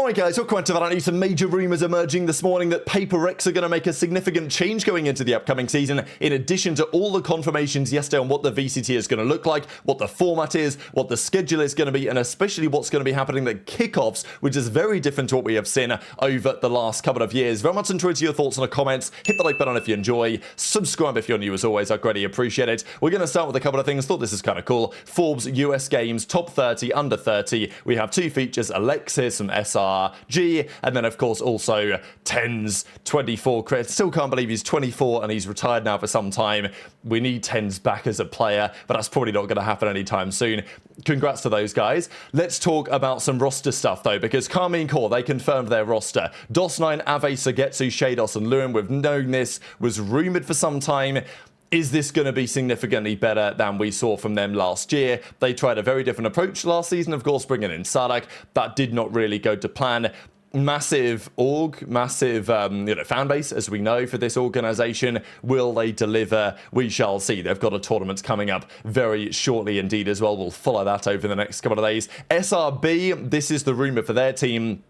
Alright guys, welcome to VALORANT. Some major rumours emerging this morning that PRX are going to make a significant change going into the upcoming season, in addition to all the confirmations yesterday on what the VCT is going to look like, what the format is, what the schedule is going to be, and especially what's going to be happening at kickoffs, which is very different to what we have seen over the last couple of years. Very much enjoyed your thoughts in the comments. Hit the like button if you enjoy. Subscribe if you're new as always. I greatly appreciate it. We're going to start with a couple of things. Thought this is kind of cool. Forbes US Games Top 30 Under 30. We have two features, Alexis and Gen.G, and then of course also Tens 24. Still can't believe he's 24 and he's retired now for some time. We need Tens back as a player, but that's probably not going to happen anytime soon. Congrats to those guys. Let's talk about some roster stuff though, because Karmine Corps, they confirmed their roster. DOS9, Ave, Sagetsu, Shados and Lewin. We've known this was rumored for some time. Is this going to be significantly better than we saw from them last year? They tried a very different approach last season, of course, bringing in Sadak. That did not really go to plan. Massive org, massive fan base, as we know, for this organization. Will they deliver? We shall see. They've got a tournament coming up very shortly indeed as well. We'll follow that over the next couple of days. SRB, this is the rumor for their team.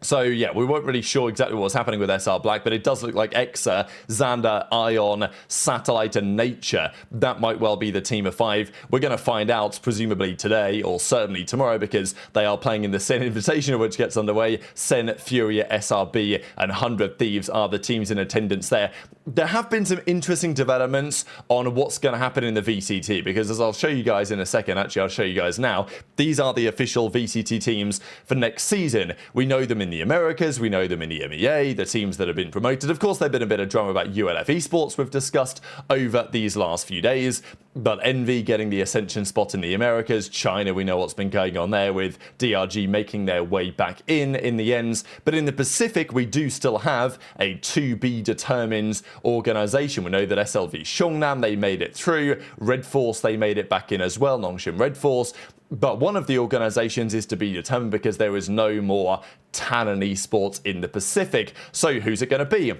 So yeah, we weren't really sure exactly what was happening with SR Black, but it does look like Exa, Xander, Ion, Satellite and Nature. That might well be the team of 5. We're going to find out presumably today or certainly tomorrow, because they are playing in the Sen Invitational, which gets underway. Sen, Furia, SRB and 100 Thieves are the teams in attendance there. There have been some interesting developments on what's going to happen in the VCT, because as I'll show you guys in a second, actually I'll show you guys now, these are the official VCT teams for next season. We know them in the Americas, we know them in the MEA, the teams that have been promoted. Of course, there's been a bit of drama about ULF Esports we've discussed over these last few days, but Envy getting the Ascension spot in the Americas. China, we know what's been going on there with DRG making their way back in the ends. But in the Pacific, we do still have a to-be-determined organization. We know that SLV Xiongnan, they made it through. Red Force, they made it back in as well, Nongshim Red Force. But one of the organizations is to be determined because there is no more Tannen Esports in the Pacific. So who's it going to be?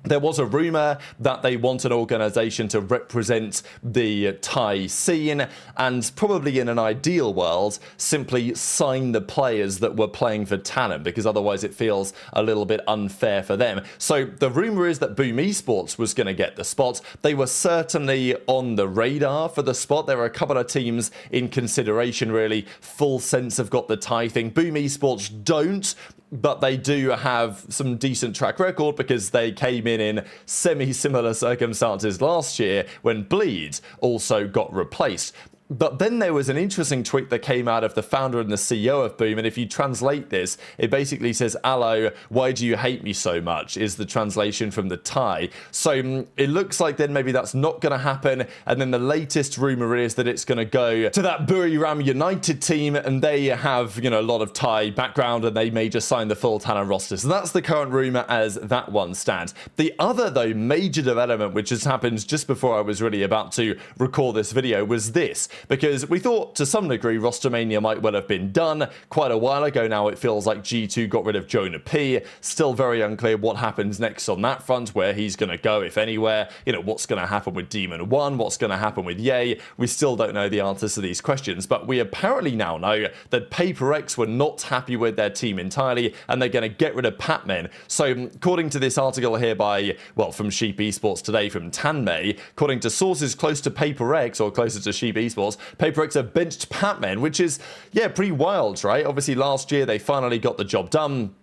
There was a rumor that they want an organization to represent the Thai scene, and probably in an ideal world, simply sign the players that were playing for Tannen, because otherwise it feels a little bit unfair for them. So the rumor is that Boom Esports was going to get the spot. They were certainly on the radar for the spot. There are a couple of teams in consideration, really. Full Sense have got the Thai thing. Boom Esports don't, but they do have some decent track record because they came in semi-similar circumstances last year when Bleed also got replaced. But then there was an interesting tweet that came out of the founder and the CEO of Boom, and if you translate this, it basically says, "Allo, why do you hate me so much?" is the translation from the Thai. So it looks like then maybe that's not going to happen, and then the latest rumor is that it's going to go to that Buriram United team, and they have, a lot of Thai background, and they may just sign the full Tannen roster. So that's the current rumor as that one stands. The other, though, major development, which has happened just before I was really about to record this video, was this. Because we thought to some degree Rostermania might well have been done quite a while ago now. It feels like G2 got rid of Jonah P. Still very unclear what happens next on that front, where he's going to go, if anywhere. What's going to happen with Demon 1? What's going to happen with Ye? We still don't know the answers to these questions, but we apparently now know that PRX were not happy with their team entirely, and they're going to get rid of PatMen. So according to this article here from Sheep Esports today, from Tanmei, according to sources close to PRX, or closer to Sheep Esports, PRX have benched PatMen, which is, pretty wild, right? Obviously, last year they finally got the job done,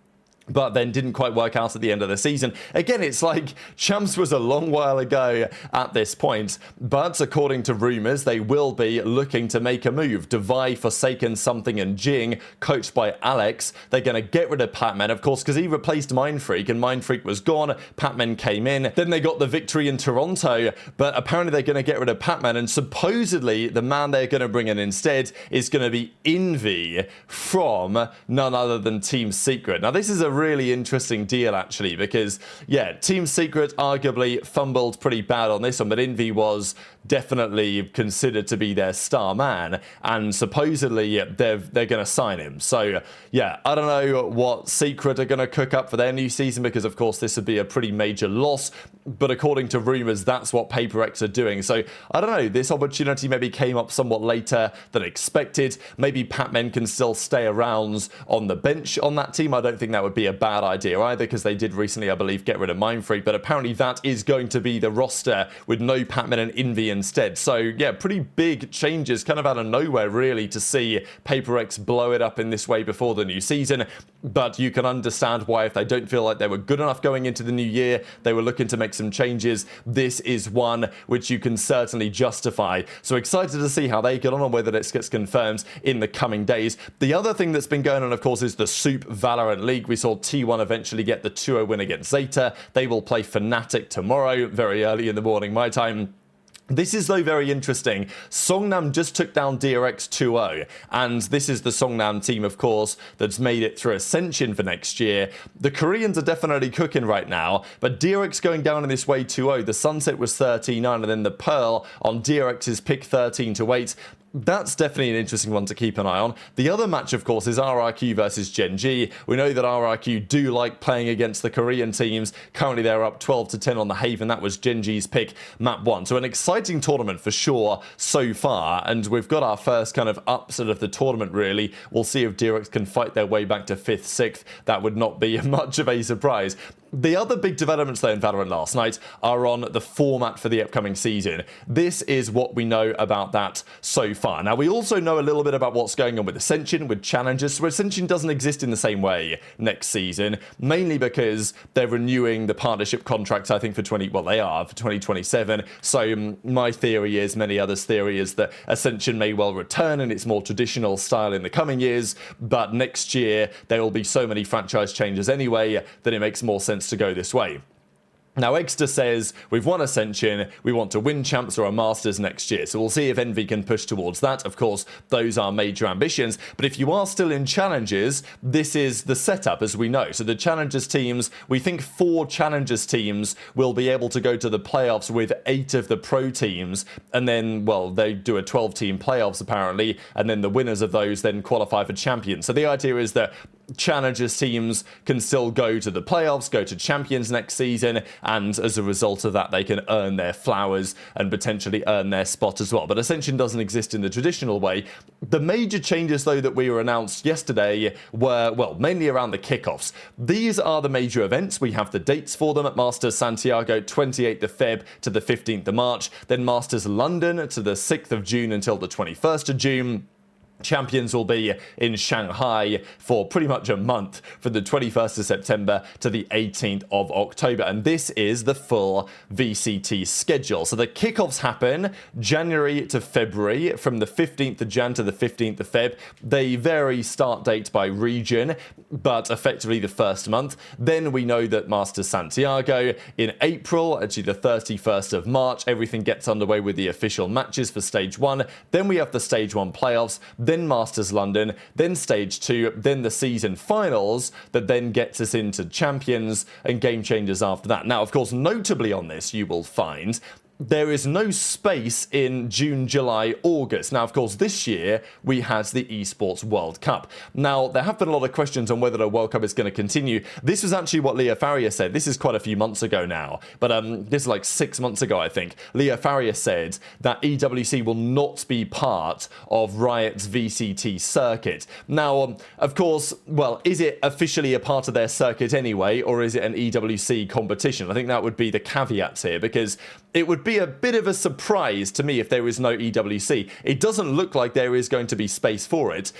but then didn't quite work out at the end of the season. Again, it's like Champs was a long while ago at this point, but according to rumors, they will be looking to make a move. Devai, Forsaken, Something and Jing, coached by Alex. They're going to get rid of PatMen, of course, because he replaced Mindfreak, and Mindfreak was gone. PatMen came in. Then they got the victory in Toronto, but apparently they're going to get rid of PatMen, and supposedly the man they're going to bring in instead is going to be Envy from none other than Team Secret. Now, this is a really interesting deal, actually, because, yeah, Team Secret arguably fumbled pretty bad on this one, but Envy was definitely considered to be their star man, and supposedly they're going to sign him. So, yeah, I don't know what Secret are going to cook up for their new season, because, of course, this would be a pretty major loss, but according to rumors, that's what PaperX are doing. So, I don't know, this opportunity maybe came up somewhat later than expected. Maybe PatMen can still stay around on the bench on that team. I don't think that would be a bad idea either, because they did recently, I believe, get rid of Mindfreak, but apparently that is going to be the roster with no PatMen and Envy instead. So, yeah, pretty big changes kind of out of nowhere, really, to see PaperX blow it up in this way before the new season. But you can understand why, if they don't feel like they were good enough going into the new year, they were looking to make some changes. This is one which you can certainly justify. So excited to see how they get on and whether this gets confirmed in the coming days. The other thing that's been going on, of course, is the Soup Valorant League. We saw T1 eventually get the 2-0 win against Zeta. They will play Fnatic tomorrow, very early in the morning my time. This is, though, very interesting. Songnam just took down DRX 2-0, and this is the Songnam team, of course, that's made it through Ascension for next year. The Koreans are definitely cooking right now, but DRX going down in this way 2-0. The Sunset was 13-9, and then the Pearl on DRX's pick 13-8. That's definitely an interesting one to keep an eye on. The other match, of course, is RRQ versus Gen.G. We know that RRQ do like playing against the Korean teams. Currently, they're up 12-10 on the Haven. That was Gen.G's pick, map 1. So an exciting tournament for sure so far. And we've got our first kind of upset of the tournament, really. We'll see if DRX can fight their way back to 5th, 6th. That would not be much of a surprise. The other big developments, though, in Valorant last night are on the format for the upcoming season. This is what we know about that so far. Now, we also know a little bit about what's going on with Ascension, with Challengers. So Ascension doesn't exist in the same way next season, mainly because they're renewing the partnership contracts, I think, for 2027. So my theory is, many others' theory is that Ascension may well return in its more traditional style in the coming years, but next year there will be so many franchise changes anyway that it makes more sense to go this way. Now, Exeter says, we've won Ascension, we want to win Champs or a Masters next year, so we'll see if Envy can push towards that. Of course, those are major ambitions, but if you are still in Challengers, this is the setup, as we know. So the Challengers teams, we think 4 Challengers teams will be able to go to the playoffs with 8 of the pro teams, and then, well, they do a 12-team playoffs, apparently, and then the winners of those then qualify for Champions. So the idea is that Challengers teams can still go to the playoffs, go to Champions next season, and as a result of that, they can earn their flowers and potentially earn their spot as well. But Ascension doesn't exist in the traditional way. The major changes, though, that we were announced yesterday were, well, mainly around the kickoffs. These are the major events. We have the dates for them at Masters Santiago, 28th of Feb to the 15th of March, then Masters London to the 6th of June until the 21st of June. Champions will be in Shanghai for pretty much a month, from the 21st of September to the 18th of October. And this is the full VCT schedule. So the kickoffs happen January to February, from the 15th of Jan to the 15th of Feb. They vary start date by region, but effectively the first month. Then we know that Masters Santiago in April, actually the 31st of March, everything gets underway with the official matches for Stage 1. Then we have the Stage 1 playoffs, then Masters London, then Stage 2, then the season finals that then gets us into Champions and Game Changers after that. Now, of course, notably on this, you will find there is no space in June, July, August. Now, of course, this year we had the Esports World Cup. Now, there have been a lot of questions on whether the World Cup is going to continue. This was actually what Leah Farrier said. This is quite a few months ago now, but this is like 6 months ago, I think. Leah Farrier said that EWC will not be part of Riot's VCT circuit. Now, of course, well, is it officially a part of their circuit anyway, or is it an EWC competition? I think that would be the caveats here, because it would be a bit of a surprise to me if there is no EWC. It doesn't look like there is going to be space for it.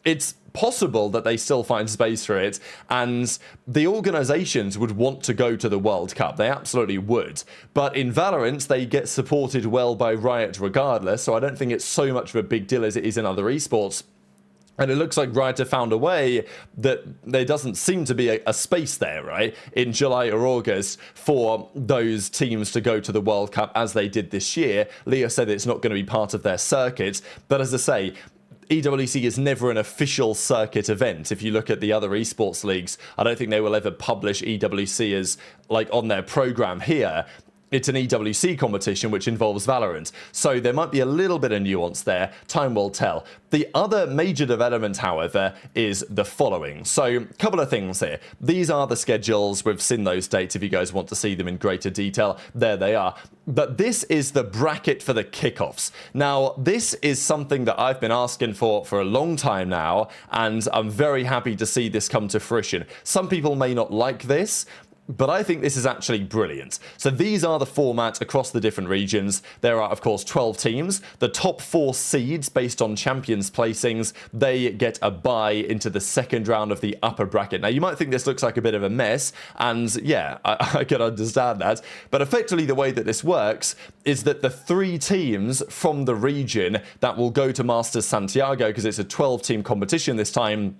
It's possible that they still find space for it, and the organizations would want to go to the World Cup. They absolutely would. But in Valorant, they get supported well by Riot regardless, so I don't think it's so much of a big deal as it is in other esports. And it looks like Riot have found a way that there doesn't seem to be a space there, right, in July or August for those teams to go to the World Cup as they did this year. Leah said it's not going to be part of their circuit, but as I say, EWC is never an official circuit event. If you look at the other esports leagues, I don't think they will ever publish EWC as like on their program here. It's an EWC competition which involves VALORANT, so there might be a little bit of nuance there. Time will tell. The other major development, however, is the following. So, a couple of things here. These are the schedules. We've seen those dates. If you guys want to see them in greater detail, there they are. But this is the bracket for the kickoffs. Now, this is something that I've been asking for a long time now, and I'm very happy to see this come to fruition. Some people may not like this, but I think this is actually brilliant. So these are the formats across the different regions. There are, of course, 12 teams. The top 4 seeds, based on champions placings, they get a bye into the second round of the upper bracket. Now, you might think this looks like a bit of a mess, and yeah, I can understand that. But effectively, the way that this works is that the 3 teams from the region that will go to Masters Santiago, because it's a 12-team competition this time,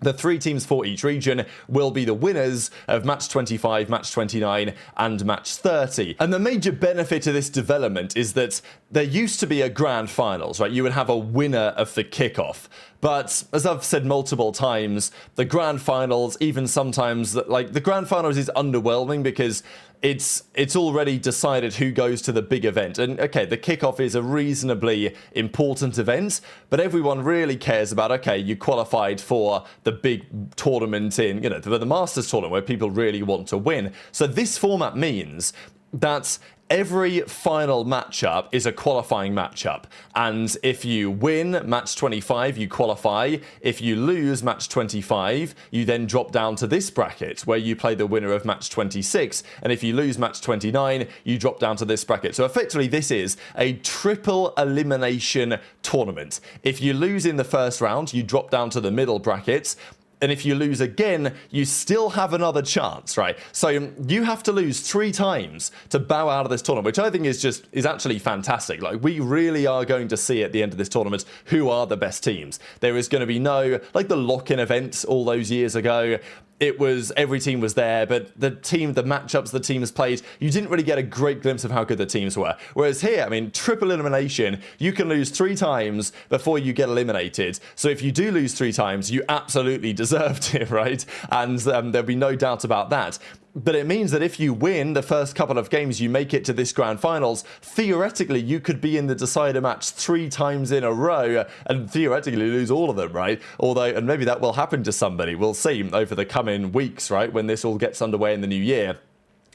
the 3 teams for each region will be the winners of match 25, match 29, and match 30. And the major benefit of this development is that there used to be a grand finals, right? You would have a winner of the kickoff. But as I've said multiple times, the grand finals, even sometimes, like the grand finals is underwhelming because it's already decided who goes to the big event. And okay, the kickoff is a reasonably important event, but everyone really cares about, okay, you qualified for the big tournament in, the Masters tournament where people really want to win. So this format means that every final matchup is a qualifying matchup, and if you win match 25, you qualify. If you lose match 25, you then drop down to this bracket where you play the winner of match 26, and if you lose match 29, you drop down to this bracket. So effectively, this is a triple elimination tournament. If you lose in the first round, you drop down to the middle brackets. And if you lose again, you still have another chance, right? So you have to lose 3 times to bow out of this tournament, which I think is actually fantastic. Like, we really are going to see at the end of this tournament who are the best teams. There is going to be no, like the lock-in events all those years ago. It was, every team was there, but the matchups the teams played, you didn't really get a great glimpse of how good the teams were. Whereas here, I mean, triple elimination, you can lose 3 times before you get eliminated. So if you do lose 3 times, you absolutely deserved it, right? And there'll be no doubt about that. But it means that if you win the first couple of games, you make it to this grand finals, theoretically, you could be in the decider match 3 times in a row and theoretically lose all of them, right? Although, and maybe that will happen to somebody. We'll see over the coming weeks, right? When this all gets underway in the new year.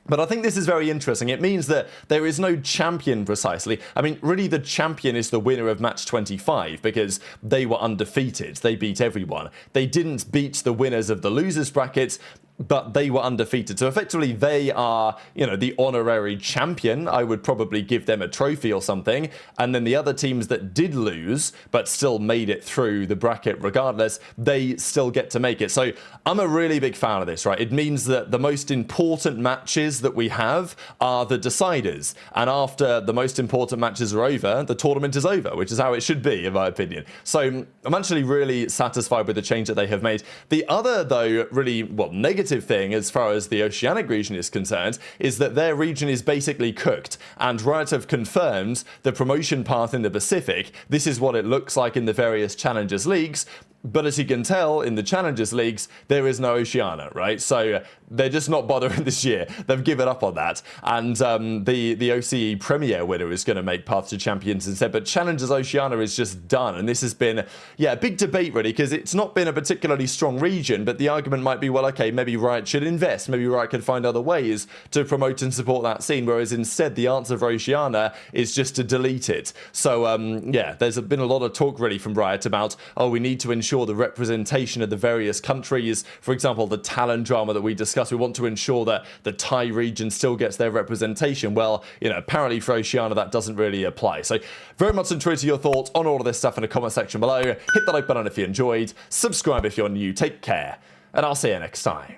But I think this is very interesting. It means that there is no champion precisely. I mean, really the champion is the winner of match 25 because they were undefeated. They beat everyone. They didn't beat the winners of the losers brackets, but they were undefeated. So effectively, they are, the honorary champion. I would probably give them a trophy or something. And then the other teams that did lose, but still made it through the bracket regardless, they still get to make it. So I'm a really big fan of this, right? It means that the most important matches that we have are the deciders. And after the most important matches are over, the tournament is over, which is how it should be, in my opinion. So I'm actually really satisfied with the change that they have made. The other, though, really, negative thing as far as the Oceanic region is concerned is that their region is basically cooked, and Riot have confirmed the promotion path in the Pacific. This is what it looks like in the various Challengers leagues. But as you can tell, in the Challengers leagues, there is no Oceania, right? So they're just not bothering this year. They've given up on that. And the OCE Premier winner is going to make path to champions instead. But Challengers Oceania is just done. And this has been, a big debate, really, because it's not been a particularly strong region. But the argument might be, well, okay, maybe Riot should invest. Maybe Riot could find other ways to promote and support that scene. Whereas instead, the answer for Oceania is just to delete it. So, there's been a lot of talk, really, from Riot about, we need to ensure the representation of the various countries. For example, the Talon drama that we discussed, we want to ensure that the Thai region still gets their representation. Well, apparently for Oceania that doesn't really apply. So very much enjoyed your thoughts on all of this stuff in the comment section below. Hit the like button if you enjoyed, subscribe if you're new, take care, and I'll see you next time.